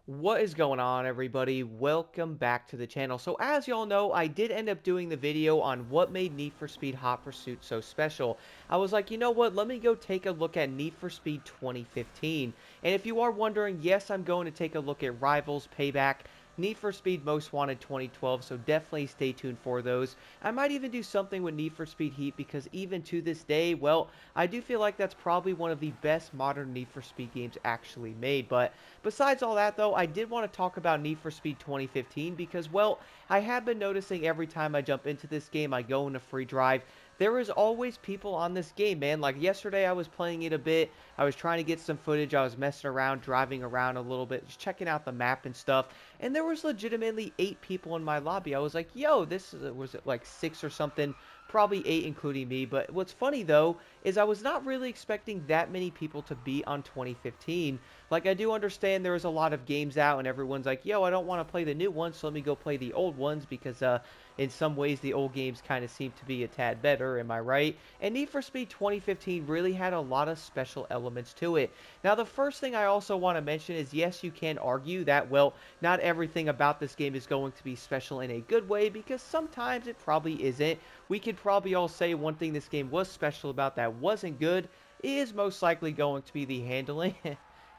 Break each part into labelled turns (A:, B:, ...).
A: What is going on, everybody? Welcome back to the channel. So as y'all know, I did end up doing the video on what made Need for Speed Hot Pursuit so special. I was like, you know what, let me go take a look at Need for Speed 2015. And if you are wondering, yes, I'm going to take a look at Rivals, Payback, Need for Speed Most Wanted 2012, so definitely stay tuned for those. I might even do something with Need for Speed Heat because even to this day, well, I do feel like that's probably one of the best modern Need for Speed games actually made. But besides all that, though, I did want to talk about Need for Speed 2015 because, well, I have been noticing every time I jump into this game, I go into free drive, there is always people on this game, man. Like yesterday, I was playing it a bit. I was trying to get some footage. I was messing around, driving around a little bit, just checking out the map and stuff. And there was legitimately 8 people in my lobby. I was like, yo, this is, was it like 6 or something? Probably 8 including me. But what's funny, though, is I was not really expecting that many people to be on 2015. Like, I do understand there is a lot of games out, and everyone's like, yo, I don't want to play the new ones, so let me go play the old ones, because, in some ways, the old games kind of seem to be a tad better, am I right? And Need for Speed 2015 really had a lot of special elements to it. Now, the first thing I also want to mention is, yes, you can argue that, well, not everything about this game is going to be special in a good way, because sometimes it probably isn't. We could probably all say one thing this game was special about that wasn't good is most likely going to be the handling.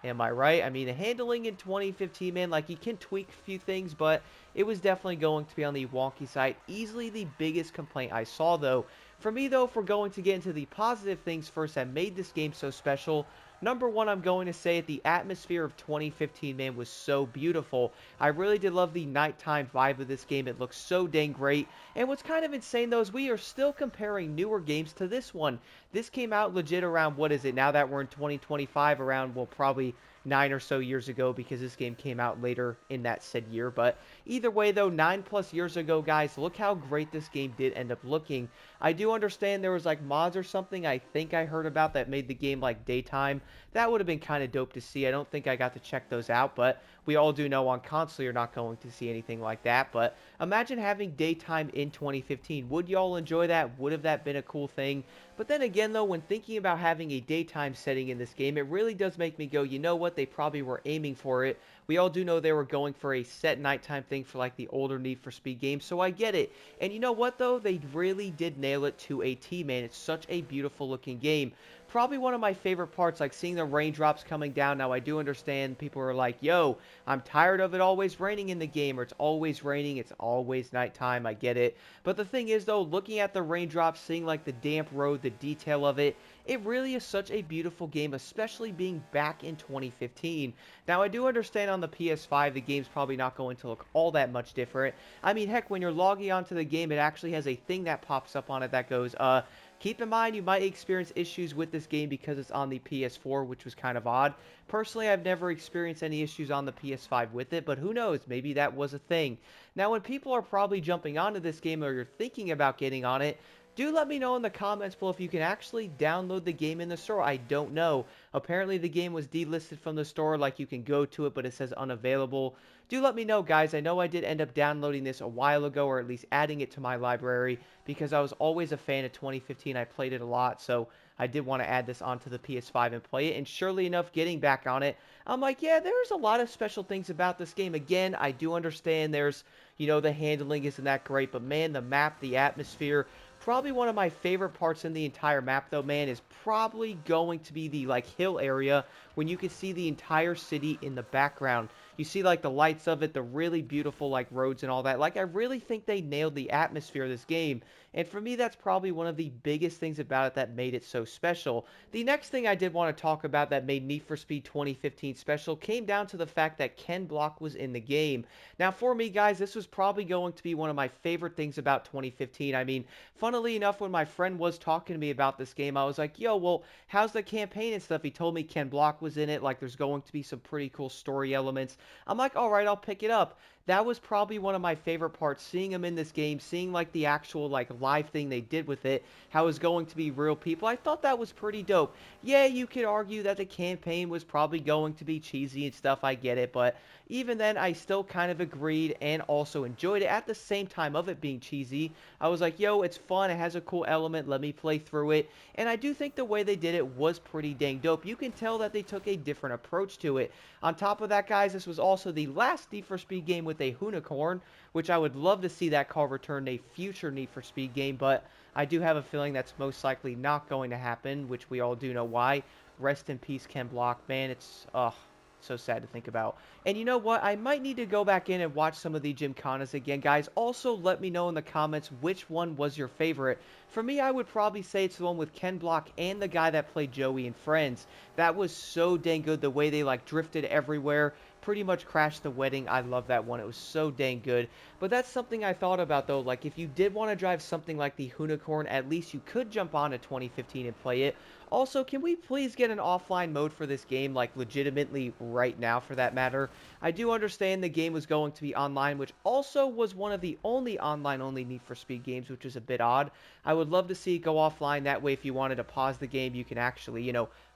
A: Am I right? I mean, the handling in 2015, man, like, you can tweak a few things, but it was definitely going to be on the wonky side. Easily the biggest complaint I saw, though. For me, though, if we're going to get into the positive things first that made this game so special, number one, I'm going to say it, the atmosphere of 2015, man, was so beautiful. I really did love the nighttime vibe of this game. It looks so dang great. And what's kind of insane, though, is we are still comparing newer games to this one. This came out legit around, what is it, now that we're in 2025, around, well, probably 9 or so years ago, because this game came out later in that said year. But either way, though, 9+ years ago, guys, look how great this game did end up looking. I do understand there was like mods or something I think I heard about that made the game like daytime. That would have been kind of dope to see. I don't think I got to check those out, but we all do know on console you're not going to see anything like that. But imagine having daytime in 2015. Would y'all enjoy that? Would have that been a cool thing? But then again, though, when thinking about having a daytime setting in this game, it really does make me go, you know what? They probably were aiming for it. We all do know they were going for a set nighttime thing for like the older Need for Speed games, so I get it. And you know what, though? They really did nail it to a T, man. It's such a beautiful looking game. Probably one of my favorite parts, like seeing the raindrops coming down. Now, I do understand people are like, yo, I'm tired of it always raining in the game, or it's always raining, it's always nighttime. I get it. But the thing is, though, looking at the raindrops, seeing like the damp road, the detail of it, it really is such a beautiful game, especially being back in 2015. Now, I do understand on the PS5, the game's probably not going to look all that much different. I mean, heck, when you're logging onto the game, it actually has a thing that pops up on it that goes, keep in mind you might experience issues with this game because it's on the PS4, which was kind of odd. Personally, I've never experienced any issues on the PS5 with it, but who knows, maybe that was a thing. Now, when people are probably jumping onto this game or you're thinking about getting on it, do let me know in the comments below if you can actually download the game in the store. I don't know. Apparently, the game was delisted from the store, like you can go to it, but it says unavailable. Do let me know, guys. I know I did end up downloading this a while ago, or at least adding it to my library, because I was always a fan of 2015. I played it a lot, so I did want to add this onto the PS5 and play it. And surely enough, getting back on it, I'm like, yeah, there's a lot of special things about this game. Again, I do understand there's, the handling isn't that great, but man, the map, the atmosphere, probably one of my favorite parts in the entire map, though, man, is probably going to be the, like, hill area when you can see the entire city in the background. You see, like, the lights of it, the really beautiful, like, roads and all that. Like, I really think they nailed the atmosphere of this game. And for me, that's probably one of the biggest things about it that made it so special. The next thing I did want to talk about that made Need for Speed 2015 special came down to the fact that Ken Block was in the game. Now, for me, guys, this was probably going to be one of my favorite things about 2015. I mean, funnily enough, when my friend was talking to me about this game, I was like, yo, well, how's the campaign and stuff? He told me Ken Block was in it, like there's going to be some pretty cool story elements. I'm like, all right, I'll pick it up. that was probably one of my favorite parts, seeing them in this game, seeing like the actual like live thing they did with it, how it was going to be real people. I thought that was pretty dope. Yeah, you could argue that the campaign was probably going to be cheesy and stuff, I get it, but even then I still kind of agreed and also enjoyed it at the same time of it being cheesy. I was like, yo, it's fun, it has a cool element, let me play through it. And I do think the way they did it was pretty dang dope. You can tell that they took a different approach to it. On top of that, guys, this was also the last Need for Speed game with a unicorn, which I would love to see that car return in a future Need for Speed game, but I do have a feeling that's most likely not going to happen, which we all do know why. Rest in peace, Ken Block. Man, it's, so sad to think about. And you know what? I might need to go back in and watch some of the Gymkhanas again, guys. Also, let me know in the comments which one was your favorite. For me, I would probably say it's the one with Ken Block and the guy that played Joey in Friends. That was so dang good, the way they, like, drifted everywhere, pretty much crashed the wedding. I love that one. It was so dang good. But that's something I thought about, though. Like, if you did want to drive something like the Unicorn, at least you could jump on to 2015 and play it. Also, can we please get an offline mode for this game, like, legitimately right now, for that matter? I do understand the game was going to be online, which also was one of the only online-only Need for Speed games, which is a bit odd. I would love to see it go offline. That way, if you wanted to pause the game, you can actually,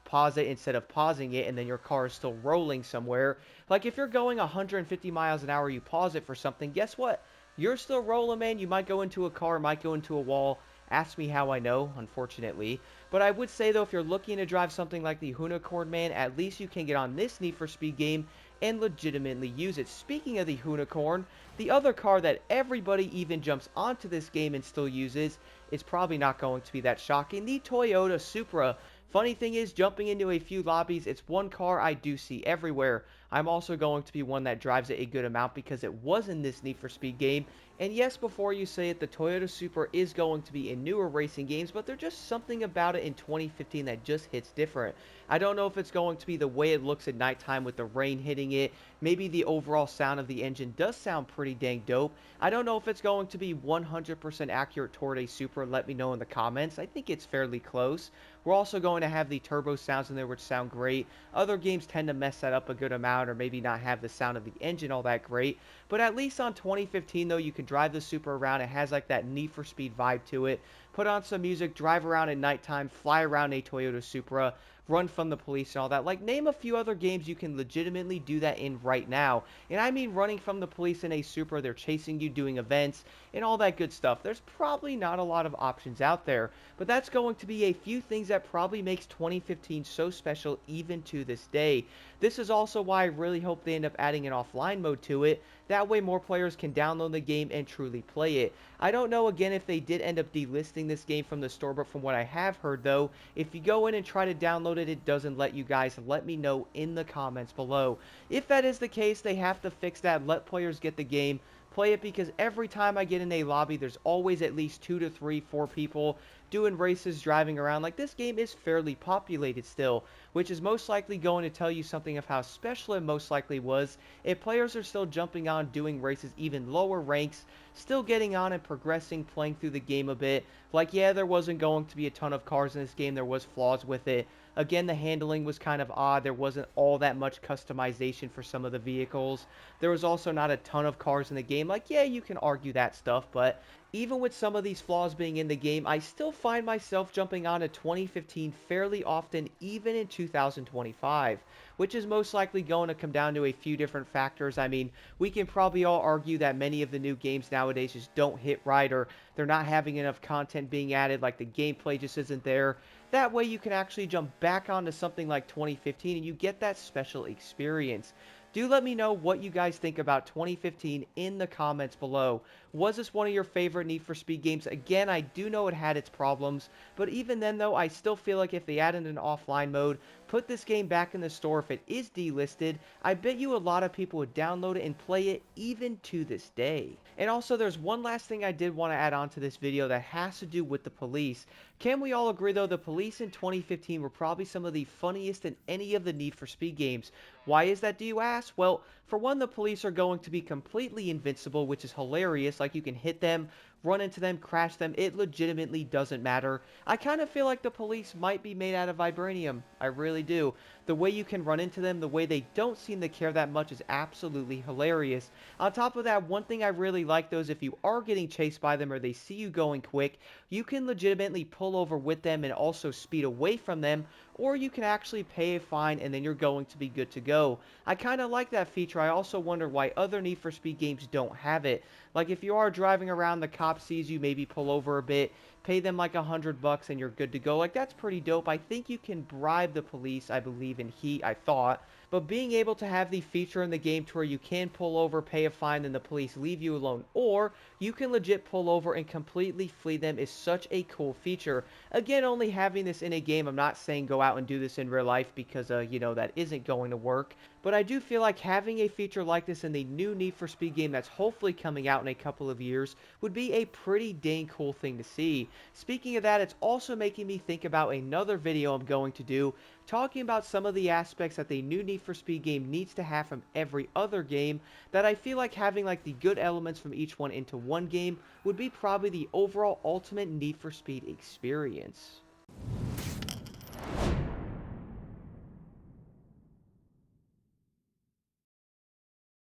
A: pause it instead of pausing it, and then your car is still rolling somewhere. Like, if you're going 150 miles an hour, you pause it for something, guess what? You're still rolling, man. You might go into a car, might go into a wall. Ask me how I know, unfortunately. But I would say, though, if you're looking to drive something like the Unicorn, man, at least you can get on this Need for Speed game and legitimately use it. Speaking of the Unicorn, the other car that everybody even jumps onto this game and still uses is probably not going to be that shocking, the Toyota Supra. Funny thing is, jumping into a few lobbies, it's one car I do see everywhere. I'm also going to be one that drives it a good amount because it was in this Need for Speed game. And yes, before you say it, the Toyota Supra is going to be in newer racing games, but there's just something about it in 2015 that just hits different. I don't know if it's going to be the way it looks at nighttime with the rain hitting it. Maybe the overall sound of the engine does sound pretty dang dope. I don't know if it's going to be 100% accurate toward a Supra. Let me know in the comments. I think it's fairly close. We're also going to have the turbo sounds in there, which sound great. Other games tend to mess that up a good amount, or maybe not have the sound of the engine all that great. But at least on 2015, though, you can drive the Supra around. It has like that Need for Speed vibe to it. Put on some music, drive around at nighttime, fly around a Toyota Supra, run from the police and all that. Like, name a few other games you can legitimately do that in right now. And I mean running from the police in a Supra, they're chasing you, doing events, and all that good stuff. There's probably not a lot of options out there. But that's going to be a few things that probably makes 2015 so special even to this day. This is also why I really hope they end up adding an offline mode to it. That way more players can download the game and truly play it. I don't know, again, if they did end up delisting this game from the store, but from what I have heard, though, if you go in and try to download it, it doesn't let you guys. Let me know in the comments below. If that is the case, they have to fix that. Let players get the game. Play it, because every time I get in a lobby, there's always at least 2 to 3, 4 people doing races, driving around. Like, this game is fairly populated still, which is most likely going to tell you something of how special it most likely was if players are still jumping on, doing races, even lower ranks, still getting on and progressing, playing through the game a bit. Like, yeah, there wasn't going to be a ton of cars in this game. There was flaws with it. Again, the handling was kind of odd. There wasn't all that much customization for some of the vehicles. There was also not a ton of cars in the game. Like, yeah, you can argue that stuff, but even with some of these flaws being in the game, I still find myself jumping on to 2015 fairly often, even in 2025, which is most likely going to come down to a few different factors. I mean, we can probably all argue that many of the new games nowadays just don't hit right, or they're not having enough content being added, like the gameplay just isn't there. That way you can actually jump back onto something like 2015 and you get that special experience. Do let me know what you guys think about 2015 in the comments below. Was this one of your favorite Need for Speed games? Again, I do know it had its problems, but even then, though, I still feel like if they added an offline mode, put this game back in the store if it is delisted, I bet you a lot of people would download it and play it even to this day. And also, there's one last thing I did want to add on to this video that has to do with the police. Can we all agree, though, the police in 2015 were probably some of the funniest in any of the Need for Speed games? Why is that, do you ask? Well, for one, the police are going to be completely invincible, which is hilarious. Like, you can hit them, run into them, crash them, it legitimately doesn't matter. I kind of feel like the police might be made out of vibranium. I really do. The way you can run into them, the way they don't seem to care that much is absolutely hilarious. On top of that, one thing I really like though is if you are getting chased by them or they see you going quick, you can legitimately pull over with them and also speed away from them, or you can actually pay a fine and then you're going to be good to go. I kind of like that feature. I also wonder why other Need for Speed games don't have it. Like if you are driving around, the cop sees you, maybe pull over a bit, pay them like $100 and you're good to go. Like that's pretty dope. I think you can bribe the police, I believe in Heat, I thought. But being able to have the feature in the game to where you can pull over, pay a fine, and the police leave you alone, or you can legit pull over and completely flee them is such a cool feature. Again, only having this in a game, I'm not saying go out and do this in real life because, that isn't going to work. But I do feel like having a feature like this in the new Need for Speed game that's hopefully coming out in a couple of years would be a pretty dang cool thing to see. Speaking of that, it's also making me think about another video I'm going to do talking about some of the aspects that the new Need for Speed game needs to have from every other game that I feel like having like the good elements from each one into one game would be probably the overall ultimate Need for Speed experience.